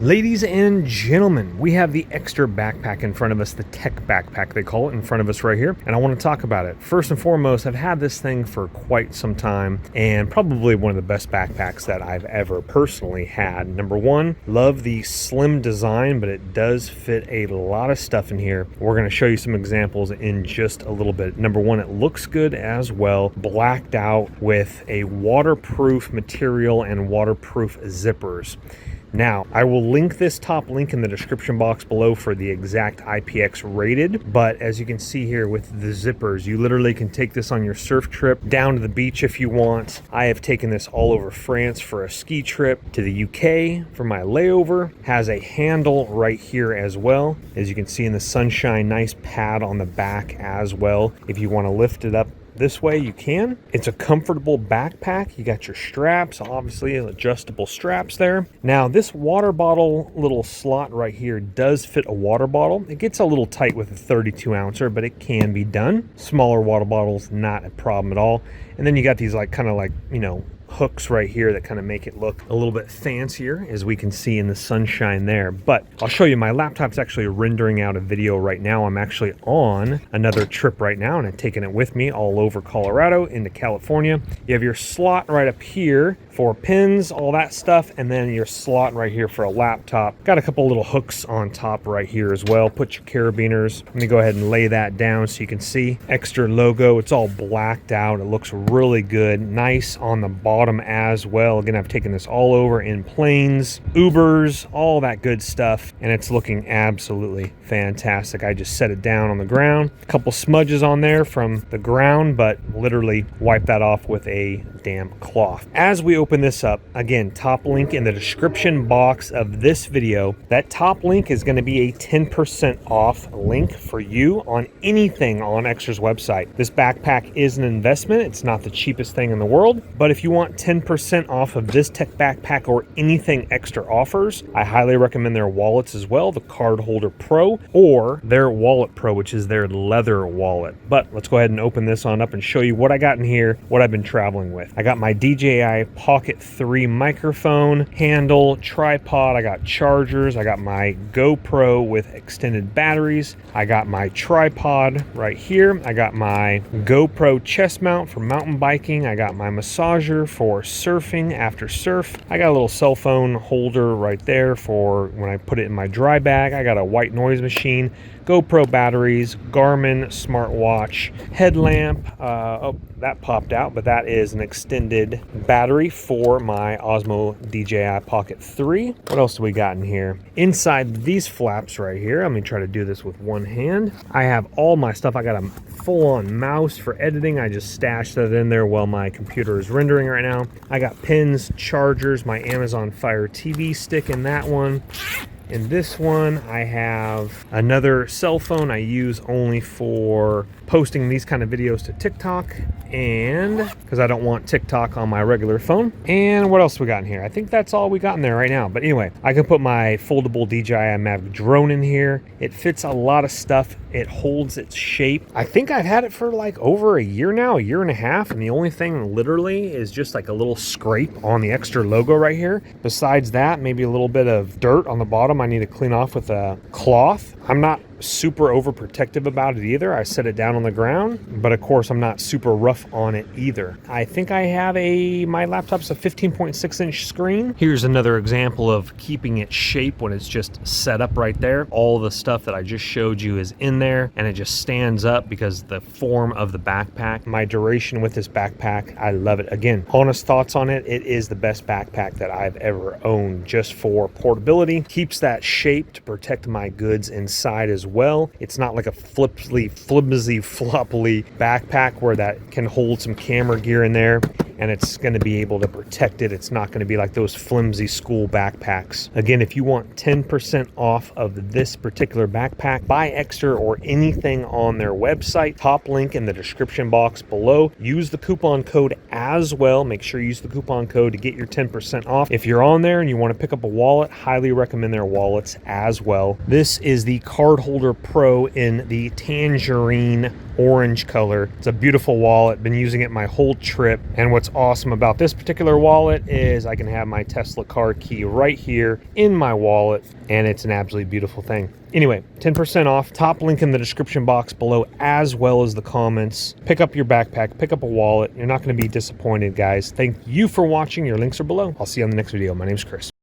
Ladies and gentlemen, we have the Ekster Backpack in front of us, the Tech Backpack they call it, in front of us right here, and I want to talk about it. First and foremost, I've had this thing for quite some time, and probably one of the best backpacks that I've ever personally had. Number one, love the slim design, but it does fit a lot of stuff in here. We're going to show you some examples in just a little bit. Number one, it looks good as well, blacked out with a waterproof material and waterproof zippers. Now, I will link this top link in the description box below for the exact IPX rated, but as you can see here with the zippers, you literally can take this on your surf trip down to the beach if you want. I have taken this all over France for a ski trip, to the UK for my layover. Has a handle right here as well. As you can see in the sunshine, nice pad on the back as well. If you want to lift it up this way, you can. It's a comfortable backpack. You got your straps, obviously adjustable straps there. Now this water bottle little slot right here does fit a water bottle. It gets a little tight with a 32 ouncer, but it can be done. Smaller water bottles, not a problem at all. And then you got these kind of hooks right here that kind of make it look a little bit fancier, as we can see in the sunshine there. But I'll show you, my laptop's actually rendering out a video right now. I'm actually on another trip right now, and I'm taking it with me all over Colorado into California. You have your slot right up here for pins, all that stuff, and then your slot right here for a laptop. Got a couple little hooks on top right here as well. Put your carabiners. Let me go ahead and lay that down so you can see. Ekster logo, it's all blacked out. It looks really good. Nice on the bottom as well. Again, I've taken this all over in planes, Ubers, all that good stuff, and it's looking absolutely fantastic. I just set it down on the ground. A couple smudges on there from the ground, but literally wipe that off with a damn cloth. As we open this up, again, top link in the description box of this video. That top link is going to be a 10% off link for you on anything on Ekster's website. This backpack is an investment. It's not the cheapest thing in the world, but if you want 10% off of this Tech Backpack or anything Ekster offers, I highly recommend their wallets as well, the Card Holder Pro or their Wallet Pro, which is their leather wallet. But let's go ahead and open this on up and show you what I got in here, what I've been traveling with. I got my DJI Pocket 3 microphone, handle, tripod, I got chargers, I got my GoPro with extended batteries, I got my tripod right here, I got my GoPro chest mount for mountain biking, I got my massager for surfing after surf, I got a little cell phone holder right there for when I put it in my dry bag, I got a white noise machine, GoPro batteries, Garmin smartwatch, headlamp, oh, that popped out, but that is an extended battery for my Osmo DJI Pocket 3. What else do we got in here? Inside these flaps right here, let me try to do this with one hand. I have all my stuff. I got a full-on mouse for editing. I just stashed that in there while my computer is rendering right now. I got pins, chargers, my Amazon Fire TV stick in that one. In this one, I have another cell phone I use only for posting these kind of videos to TikTok, and because I don't want TikTok on my regular phone. And what else we got in here? I think that's all we got in there right now. But anyway, I can put my foldable DJI Mavic drone in here. It fits a lot of stuff. It holds its shape. I think I've had it for over a year now, a year and a half, and the only thing literally is just a little scrape on the Ekster logo right here. Besides that, maybe a little bit of dirt on the bottom I need to clean off with a cloth. I'm not super overprotective about it either. I set it down on the ground, but of course I'm not super rough on it either. I think I have my laptop's a 15.6 inch screen. Here's another example of keeping its shape when it's just set up right there. All the stuff that I just showed you is in there, and it just stands up because the form of the backpack. My duration with this backpack, I love it. Again, honest thoughts on it, it is the best backpack that I've ever owned just for portability. Keeps that shape to protect my goods inside as well. It's not like a flimsy floppily backpack where that can hold some camera gear in there and it's going to be able to protect it. It's not going to be like those flimsy school backpacks. Again, if you want 10% off of this particular backpack, buy Ekster or anything on their website. Top link in the description box below. Use the coupon code as well. Make sure you use the coupon code to get your 10% off. If you're on there and you want to pick up a wallet, highly recommend their wallets as well. This is the Card Holder Pro in the tangerine orange color. It's a beautiful wallet. Been using it my whole trip. And what's awesome about this particular wallet is I can have my Tesla car key right here in my wallet, and it's an absolutely beautiful thing. Anyway, 10% off, top link in the description box below, as well as the comments. Pick up your backpack, pick up a wallet. You're not going to be disappointed, guys. Thank you for watching. Your links are below. I'll see you on the next video. My name's Chris.